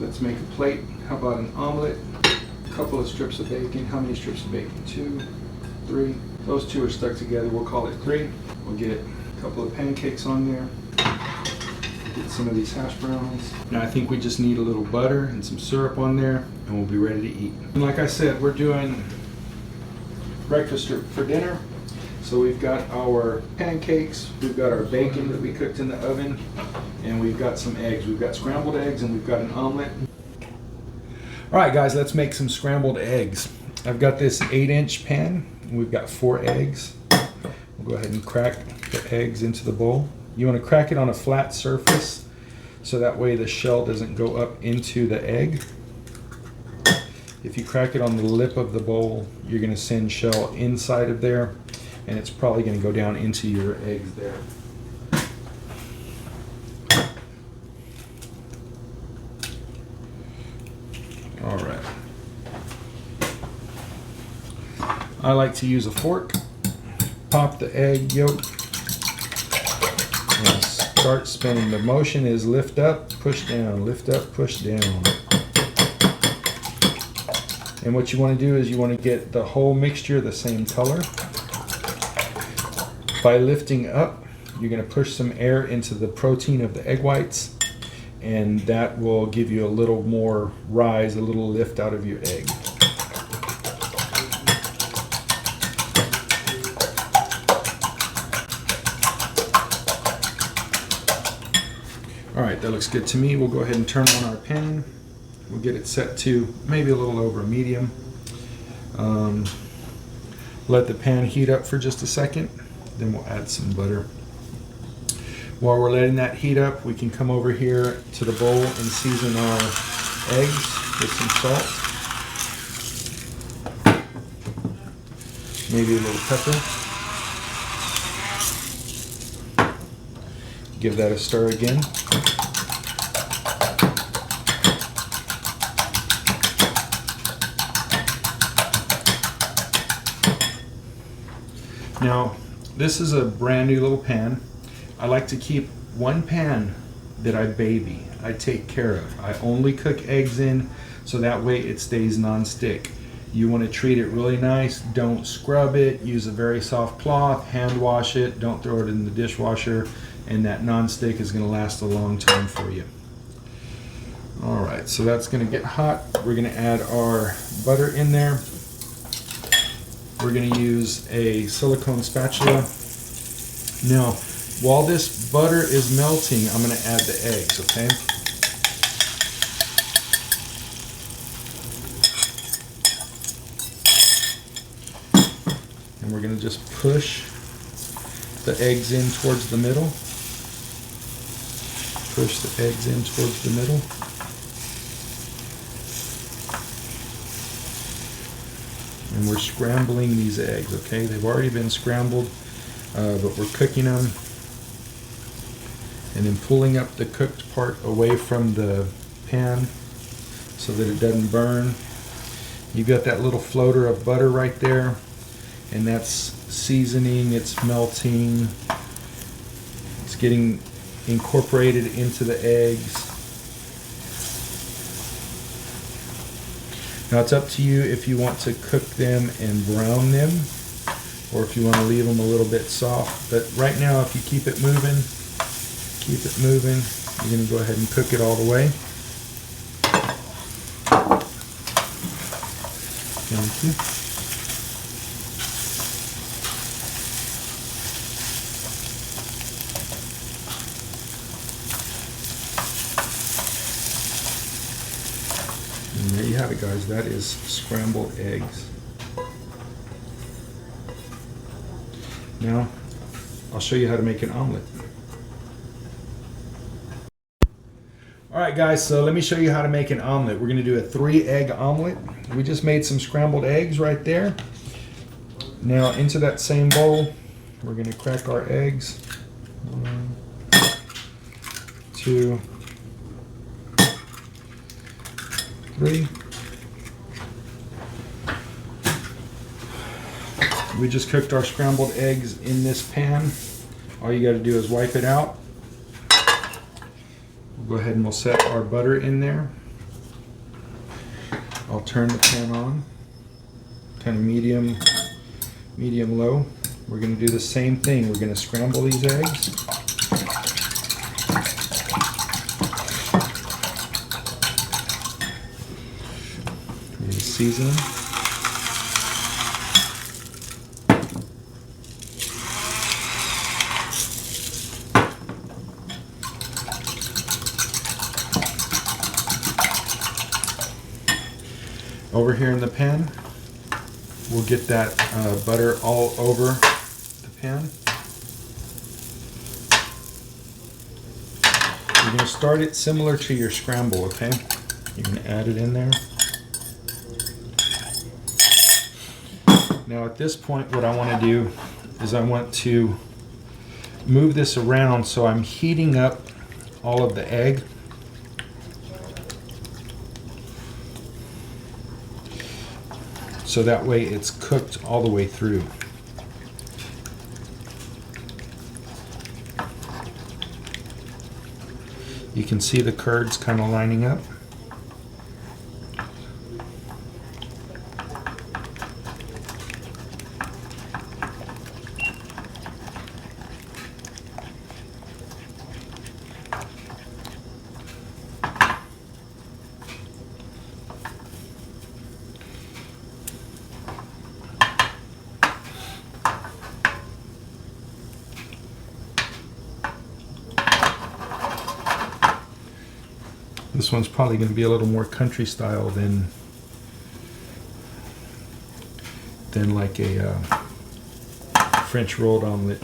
Let's make a plate. How about an omelet? A couple of strips of bacon. How many strips of bacon? 2, 3. Those two are stuck together. We'll call it 3. We'll get a couple of pancakes on there. Get some of these hash browns. Now I think we just need a little butter and some syrup on there, and we'll be ready to eat. And like I said, we're doing breakfast for dinner. So we've got our pancakes, we've got our bacon that we cooked in the oven, and we've got some eggs. We've got scrambled eggs and we've got an omelet. All right, guys, let's make some scrambled eggs. I've got this 8-inch pan. We've got 4 eggs. We'll go ahead and crack the eggs into the bowl. You want to crack it on a flat surface so that way the shell doesn't go up into the egg. If you crack it on the lip of the bowl, you're going to send shell inside of there, and it's probably going to go down into your eggs there. All right. I like to use a fork. Pop the egg yolk and start spinning. The motion is lift up, push down, lift up, push down. And what you want to do is you want to get the whole mixture the same color. By lifting up, you're going to push some air into the protein of the egg whites, and that will give you a little more rise, a little lift out of your egg. All right, that looks good to me. We'll go ahead and turn on our pan. We'll get it set to maybe a little over medium. Let the pan heat up for just a second. Then we'll add some butter. While we're letting that heat up, we can come over here to the bowl and season our eggs with some salt. Maybe a little pepper. Give that a stir again. Now, this is a brand new little pan. I like to keep one pan that I baby, I take care of. I only cook eggs in so that way it stays non-stick. You want to treat it really nice. Don't scrub it. Use a very soft cloth. Hand wash it. Don't throw it in the dishwasher. And that non-stick is going to last a long time for you. All right, so that's going to get hot. We're going to add our butter in there. We're going to use a silicone spatula. Now, while this butter is melting, I'm going to add the eggs, okay? And we're going to just push the eggs in towards the middle. Push the eggs in towards the middle. And we're scrambling these eggs, okay? They've already been scrambled, but we're cooking them. And then pulling up the cooked part away from the pan so that it doesn't burn. You've got that little floater of butter right there, and that's seasoning, it's melting, it's getting incorporated into the eggs. Now it's up to you if you want to cook them and brown them, or if you want to leave them a little bit soft. But right now, if you keep it moving, you're going to go ahead and cook it all the way. Thank you. And there you have it, guys. That is scrambled eggs. Now, I'll show you how to make an omelet. All right, guys, so let me show you how to make an omelet. We're gonna do a 3-egg omelet. We just made some scrambled eggs right there. Now, into that same bowl, we're gonna crack our eggs. 1, 2, 3. We just cooked our scrambled eggs in this pan. All you gotta do is wipe it out. We'll go ahead and we'll set our butter in there. I'll turn the pan on, kind of medium low. We're going to do the same thing. We're going to scramble these eggs. We're going to season them. Over here in the pan, we'll get that butter all over the pan. You're going to start it similar to your scramble, okay? You're going to add it in there. Now at this point, what I want to do is I want to move this around so I'm heating up all of the egg. So that way it's cooked all the way through. You can see the curds kind of lining up. This one's probably going to be a little more country style than like a French rolled omelet.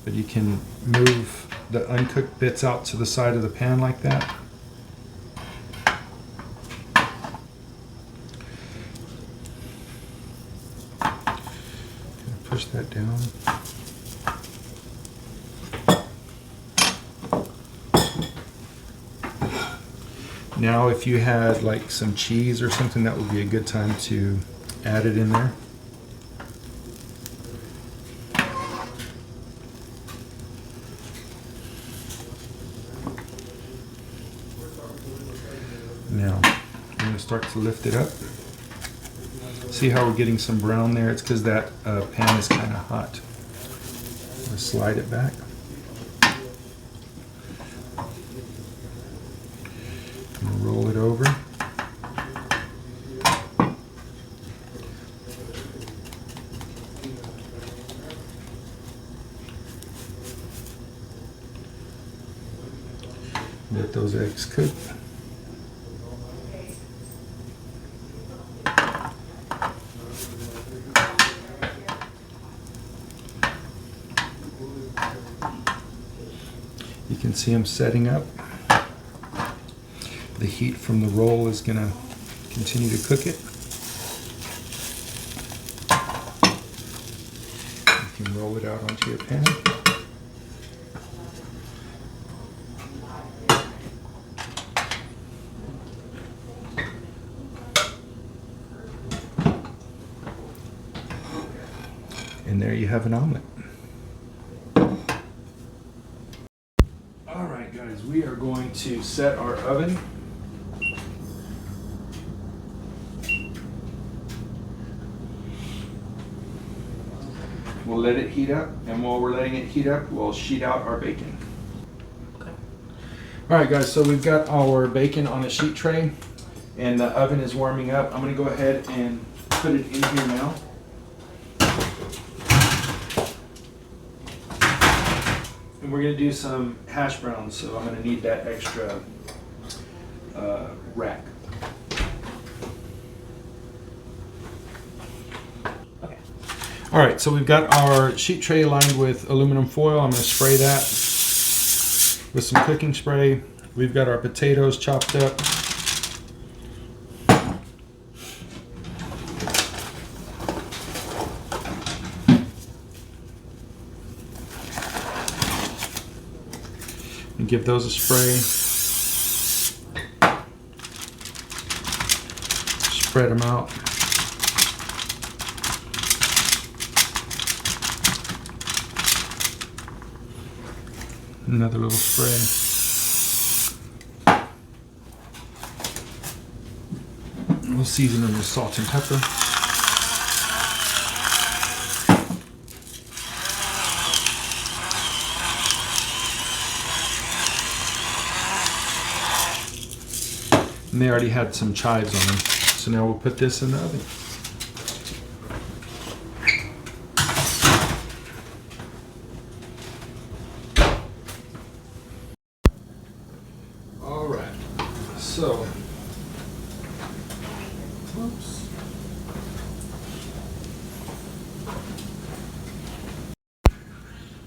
But you can move the uncooked bits out to the side of the pan like that. Push that down. Now if you had like some cheese or something, that would be a good time to add it in there. Now I'm going to start to lift it up. See how we're getting some brown there? It's because that pan is kind of hot. I'm going to slide it back. Roll it over. Let those eggs cook. You can see them setting up. The heat from the roll is going to continue to cook it. You can roll it out onto your pan. And there you have an omelet. All right, guys, we are going to set our oven. We'll let it heat up, and while we're letting it heat up, we'll sheet out our bacon. Okay. All right, guys, so we've got our bacon on a sheet tray, and the oven is warming up. I'm going to go ahead and put it in here now. And we're going to do some hash browns, so I'm going to need that extra rack. All right, so we've got our sheet tray lined with aluminum foil. I'm going to spray that with some cooking spray. We've got our potatoes chopped up. And give those a spray. Spread them out. Another little spray. We'll season them with salt and pepper. And they already had some chives on them. So now we'll put this in the oven. All right, so, whoops.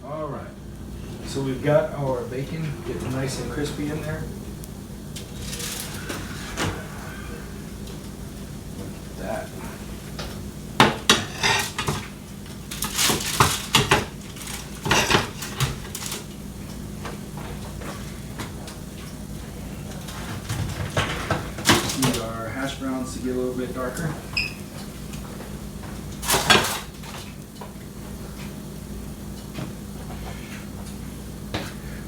All right, so we've got our bacon getting nice and crispy in there. That. Need our hash browns to get a little bit darker.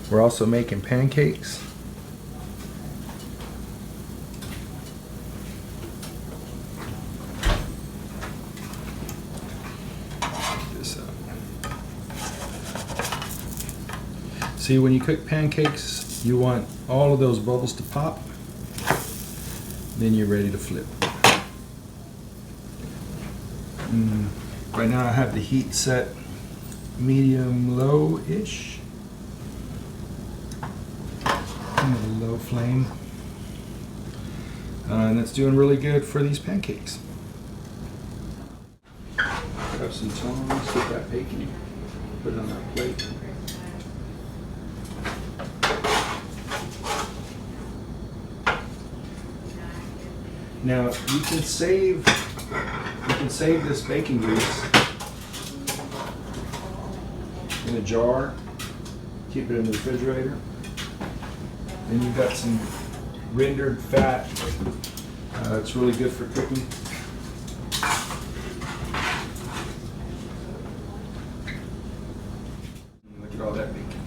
We're also making pancakes. See, when you cook pancakes, you want all of those bubbles to pop. Then you're ready to flip. Right now I have the heat set medium-low-ish. Low flame. And that's doing really good for these pancakes. Grab some tongs, get that bacon, put it on that plate. Now you can save this bacon grease in a jar, keep it in the refrigerator. Then you've got some rendered fat. It's really good for cooking. Look at all that bacon.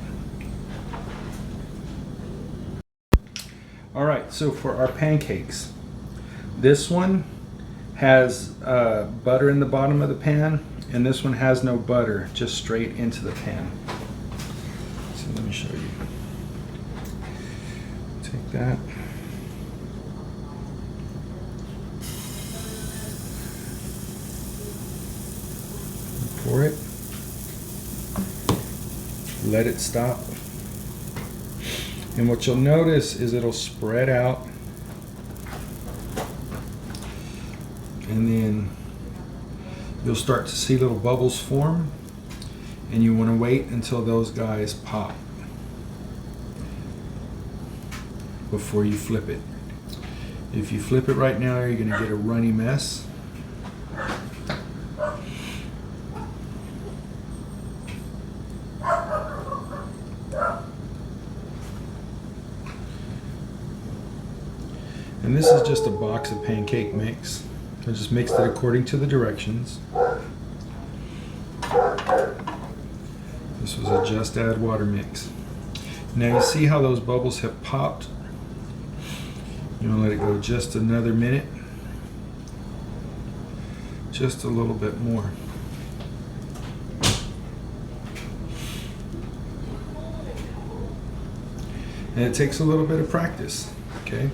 All right, so for our pancakes, this one has butter in the bottom of the pan, and this one has no butter, just straight into the pan. So let me show you. Take that. Pour it. Let it stop. And what you'll notice is it'll spread out. And then you'll start to see little bubbles form, and you want to wait until those guys pop before you flip it. If you flip it right now, you're going to get a runny mess. And this is just a box of pancake mix. I just mixed it according to the directions. This was a just add water mix. Now you see how those bubbles have popped? You want to let it go just another minute. Just a little bit more. And it takes a little bit of practice, okay?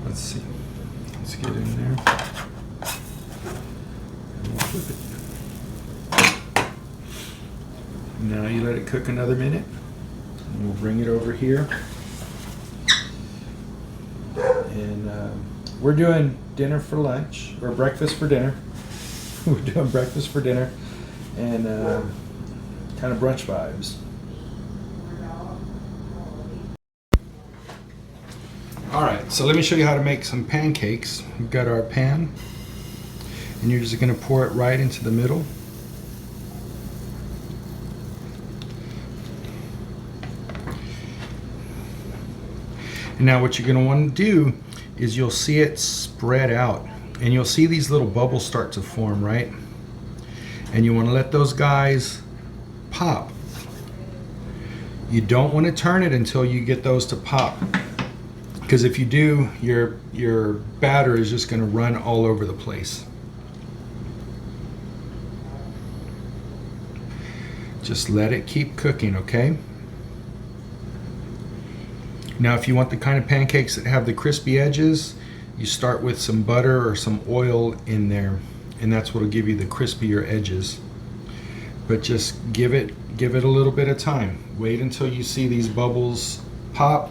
Let's see. Let's get in there. And we'll flip it. Now you let it cook another minute. And we'll bring it over here. And we're doing dinner for lunch, or breakfast for dinner. We're doing breakfast for dinner, and kind of brunch vibes. All right, so let me show you how to make some pancakes. We've got our pan, and you're just going to pour it right into the middle. And now what you're going to want to do is you'll see it spread out, and you'll see these little bubbles start to form, right? And you want to let those guys pop. You don't want to turn it until you get those to pop. Because if you do, your batter is just going to run all over the place. Just let it keep cooking, okay? Now if you want the kind of pancakes that have the crispy edges, you start with some butter or some oil in there, and that's what will give you the crispier edges. But just give it a little bit of time. Wait until you see these bubbles pop,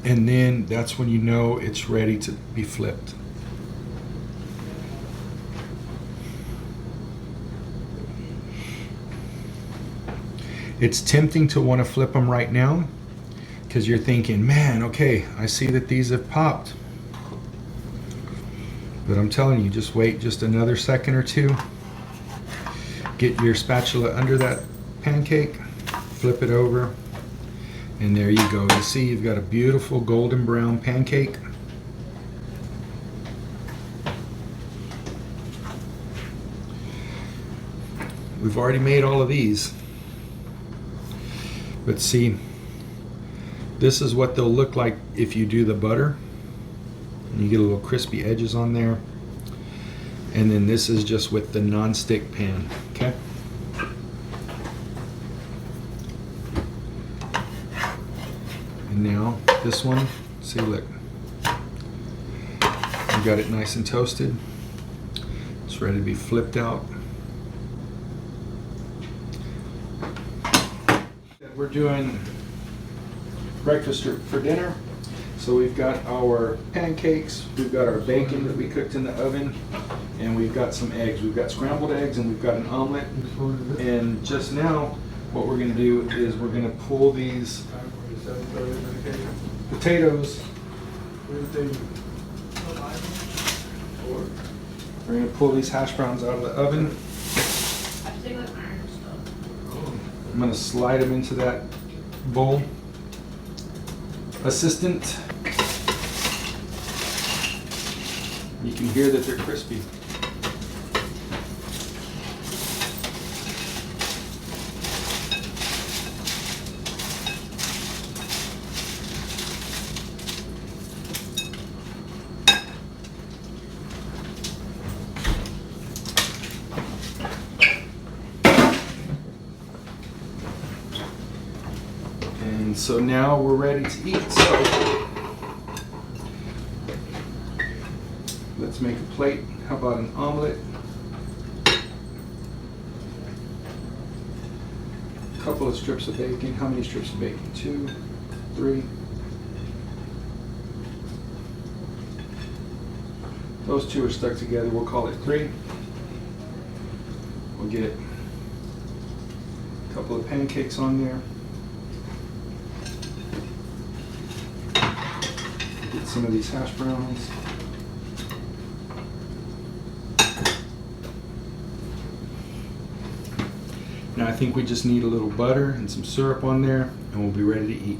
and then that's when you know it's ready to be flipped. It's tempting to want to flip them right now because you're thinking, man, okay, I see that these have popped. But I'm telling you, just wait just another second or two. Get your spatula under that pancake, flip it over, and there you go. You see you've got a beautiful golden brown pancake. We've already made all of these. But see, this is what they'll look like if you do the butter. And you get a little crispy edges on there. And then this is just with the non-stick pan, okay? And now this one, see, look. We got it nice and toasted. It's ready to be flipped out. We're doing breakfast for dinner. So we've got our pancakes, we've got our bacon that we cooked in the oven, and we've got some eggs. We've got scrambled eggs and we've got an omelet. And just now, what we're going to do is we're going to pull these potatoes. We're going to pull these hash browns out of the oven. I'm going to slide them into that bowl. Assistant, you can hear that they're crispy. And so now we're ready to eat. So let's make a plate. How about an omelet? A couple of strips of bacon. How many strips of bacon? 2, 3. Those two are stuck together. We'll call it 3. We'll get a couple of pancakes on there. Get some of these hash browns. Now I think we just need a little butter and some syrup on there, and we'll be ready to eat.